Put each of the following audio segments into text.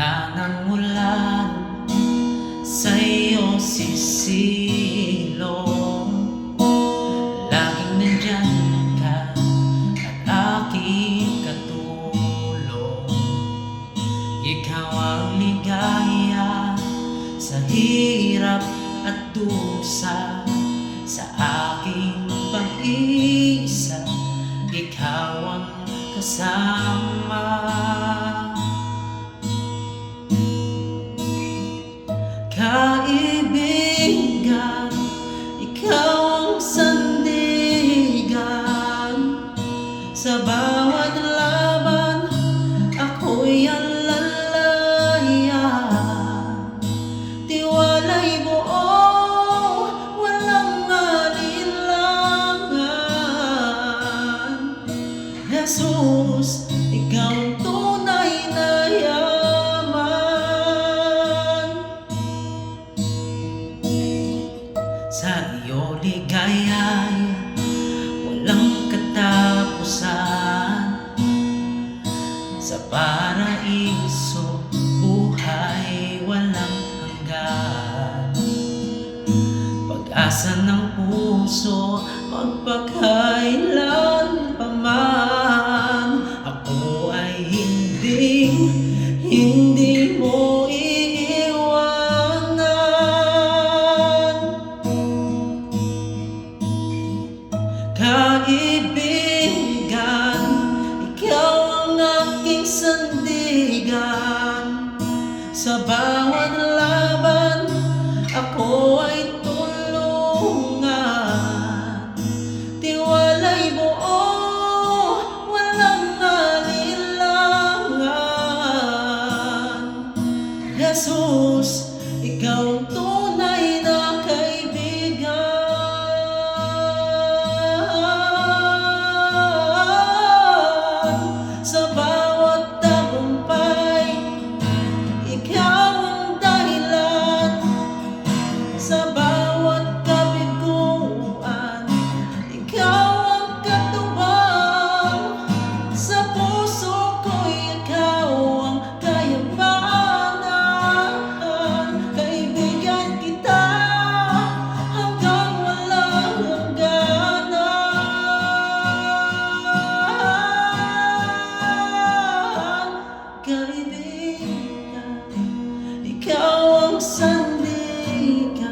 Wala nang ulan sa iyong sisilong. Laging nandyan ka at aking katulong. Ikaw ang ligaya sa hirap at dusa, sa aking pag-isa. Ikaw ang kasama. Kaibigan, ikaw ang sandigan. Sa bawat laban, ako'y alalayan. Tiwala'y buo, walang alinlangan. Jesus, ikaw ang tunay na yaman. Sa iyo ligaya, walang katapusan. Sa paraiso, buhay walang hanggan. Pag-asa ng puso, magpakailan pa man. Ako ay hindi mo iiwanan. Kaibigan, ikaw ang aking sandigan. Sa bawat laban, ako ay tulungan. Tiwala'y buo, walang alinlangan. Jesus, ikaw ang tunay na kaibigan. Sa bawat tagumpay, ikaw ang dahilan. Sa bawat kabiguan, ikaw ang katubang. Sa puso ko'y ikaw ang kayamanan. Kaibigan kita hanggang walang hangganan. Kaibigan, ikaw ang sandigan.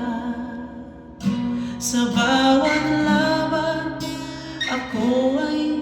Sa bawat laban, ako ay